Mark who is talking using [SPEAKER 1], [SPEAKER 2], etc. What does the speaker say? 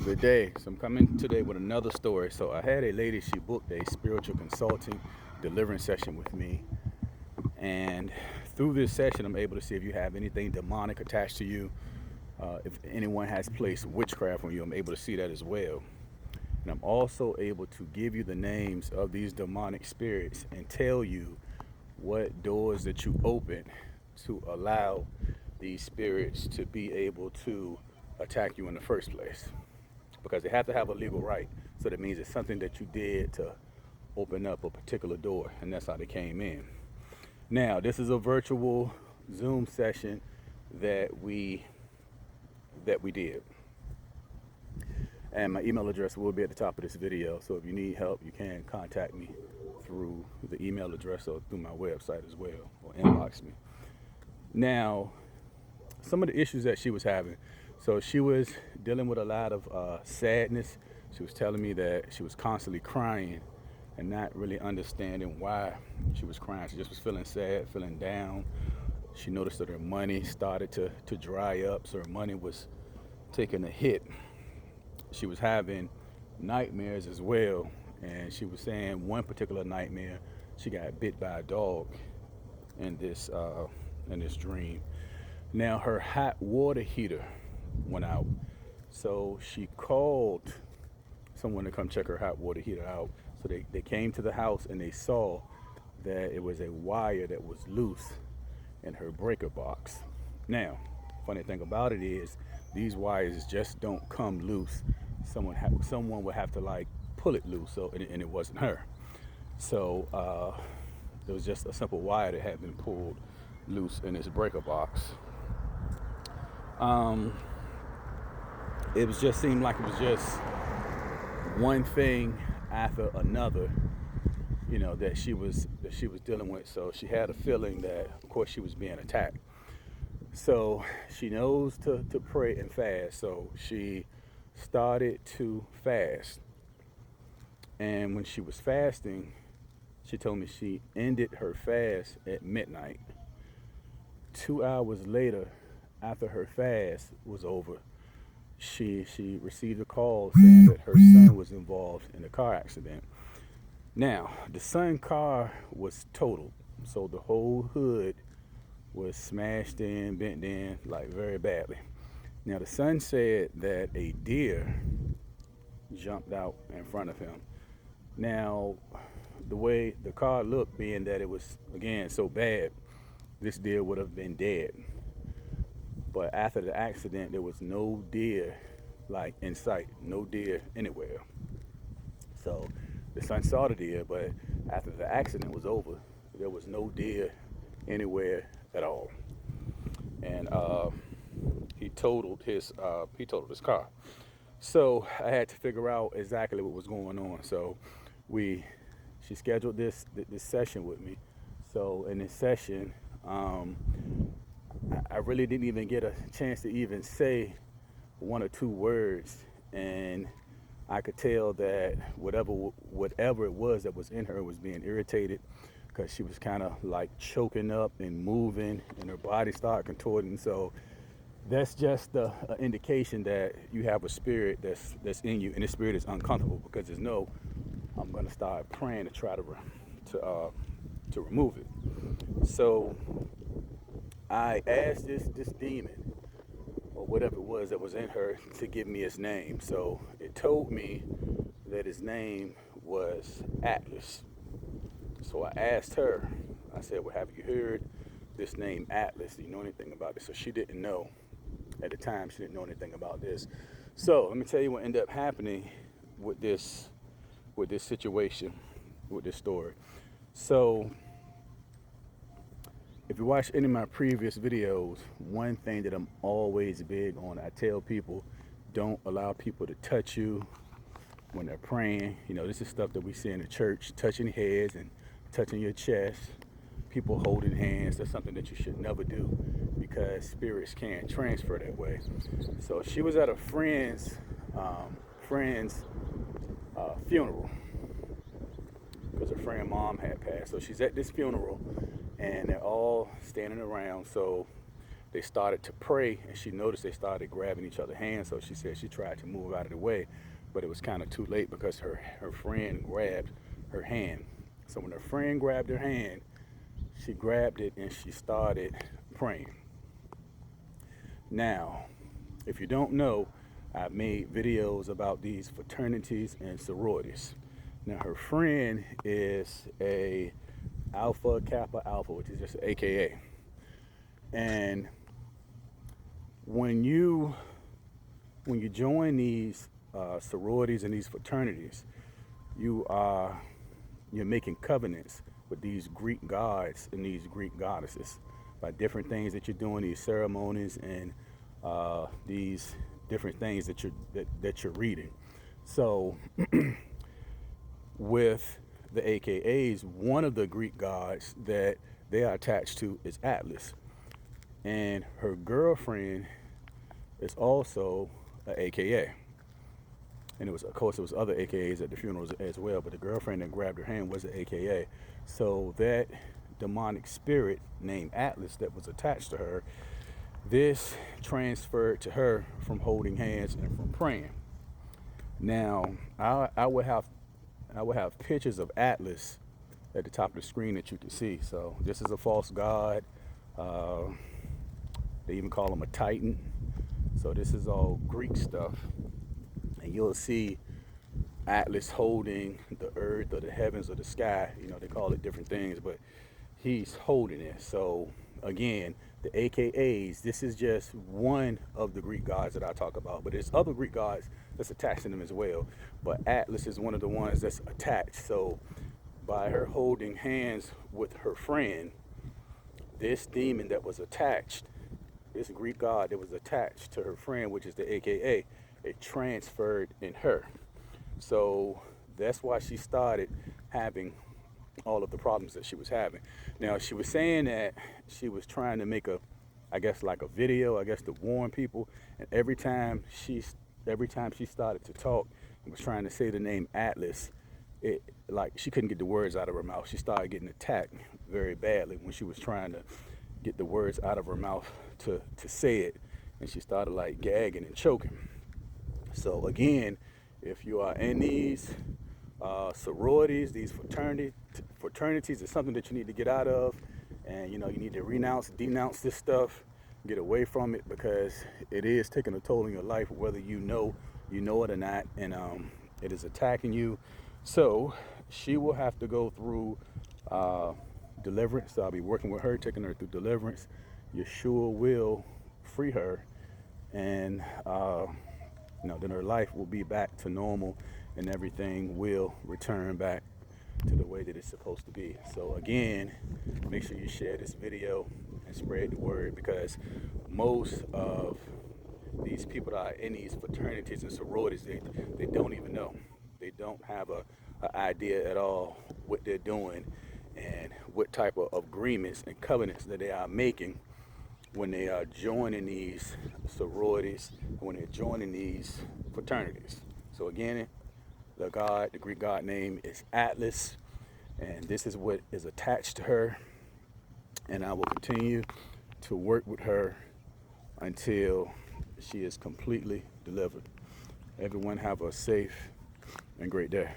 [SPEAKER 1] Good day. So I'm coming today with another story. So I had a lady, she booked a spiritual consulting deliverance session with me. And through this session, I'm able to see if you have anything demonic attached to you. If anyone has placed witchcraft on you, I'm able to see that as well. And I'm also able to give you the names of these demonic spirits and tell you what doors that you open to allow these spirits to be able to attack you in the first place, because they have to have a legal right. So that means it's something that you did to open up a particular door, and that's how they came in. Now, this is a virtual Zoom session that we did, and my email address will be at the top of this video. So if you need help, you can contact me through the email address or through my website as well, or inbox me. Now, some of the issues that she was having. So she was dealing with a lot of sadness. She was telling me that she was constantly crying and not really understanding why she was crying. She just was feeling sad, feeling down. She noticed that her money started to dry up, so her money was taking a hit. She was having nightmares as well, and she was saying one particular nightmare, she got bit by a dog in this dream. Now her hot water heater went out, so she called someone to come check her hot water heater out. So they came to the house and they saw that it was a wire that was loose in her breaker box. Now, funny thing about it is these wires just don't come loose. Someone would have to like pull it loose. So and it wasn't her. So it was just a simple wire that had been pulled loose in this breaker box. Um, it was just seemed like it was just one thing after another, that she was dealing with. So she had a feeling that, of course, she was being attacked. So she knows to pray and fast. So she started to fast. And when she was fasting, she told me she ended her fast at midnight. 2 hours later, after her fast was over, she received a call saying that her son was involved in a car accident. Now, the son car was totaled, so the whole hood was smashed in, bent in, like very badly. Now, the son said that a deer jumped out in front of him. Now, the way the car looked, being that it was, again, so bad, this deer would have been dead. But after the accident, there was no deer like in sight, no deer anywhere. So the son saw the deer, but after the accident was over, there was no deer anywhere at all. And he totaled his car. So I had to figure out exactly what was going on. So she scheduled this session with me. So in this session, I really didn't even get a chance to even say one or two words, and I could tell that whatever it was that was in her was being irritated, because she was kind of like choking up and moving, and her body started contorting. So that's just an indication that you have a spirit that's in you, and the spirit is uncomfortable, because there's no. I'm gonna start praying to try to remove it. So I asked this demon, or whatever it was that was in her, to give me his name. So it told me that his name was Atlas. So I asked her, I said, well, have you heard this name Atlas? Do you know anything about this? So she didn't know. At the time, she didn't know anything about this. So let me tell you what ended up happening with this situation, with this story. So if you watch any of my previous videos, one thing that I'm always big on, I tell people, don't allow people to touch you when they're praying. This is stuff that we see in the church, touching heads and touching your chest, people holding hands. That's something that you should never do, because spirits can't transfer that way. So she was at a friend's funeral, because her friend mom had passed. So she's at this funeral, and they're all standing around. So they started to pray, and she noticed they started grabbing each other's hands. So she said she tried to move out of the way, but it was kind of too late because her friend grabbed her hand. So when her friend grabbed her hand, she grabbed it and she started praying. Now, if you don't know, I've made videos about these fraternities and sororities. Now, her friend is a Alpha Kappa Alpha, which is just AKA. And when you join these sororities and these fraternities, you're making covenants with these Greek gods and these Greek goddesses by different things that you're doing, these ceremonies and these different things that you're reading. So with the AKAs, one of the Greek gods that they are attached to is Atlas, and her girlfriend is also an AKA. And of course, it was other AKAs at the funerals as well, but the girlfriend that grabbed her hand was an AKA. So that demonic spirit named Atlas that was attached to her, this transferred to her from holding hands and from praying. Now, I would have pictures of Atlas at the top of the screen that you can see. So this is a false god. They even call him a Titan. So this is all Greek stuff. And you'll see Atlas holding the earth or the heavens or the sky. You know, they call it different things, but he's holding it. So again, the AKAs, this is just one of the Greek gods that I talk about, but there's other Greek gods that's attached to them as well. But Atlas is one of the ones that's attached. So by her holding hands with her friend, this demon that was attached, this Greek god that was attached to her friend, which is the AKA, it transferred in her. So that's why she started having all of the problems that she was having. Now, she was saying that she was trying to make I guess like a video, I guess to warn people. And every time she started to talk and was trying to say the name Atlas, it like she couldn't get the words out of her mouth. She started getting attacked very badly when she was trying to get the words out of her mouth to say it, and she started like gagging and choking. So again, if you are in these sororities, these fraternities, it's something that you need to get out of, and you need to denounce this stuff, get away from it, because it is taking a toll on your life, whether you know it or not, and it is attacking you. So she will have to go through deliverance. So I'll be working with her, taking her through deliverance. Yeshua will free her, and then her life will be back to normal, and everything will return back to the way that it's supposed to be. So again, make sure you share this video and spread the word, because most of these people that are in these fraternities and sororities, they don't even know. They don't have an idea at all what they're doing and what type of agreements and covenants that they are making when they are joining these sororities, when they're joining these fraternities. So again, the Greek god name is Atlas, and this is what is attached to her. And I will continue to work with her until she is completely delivered. Everyone have a safe and great day.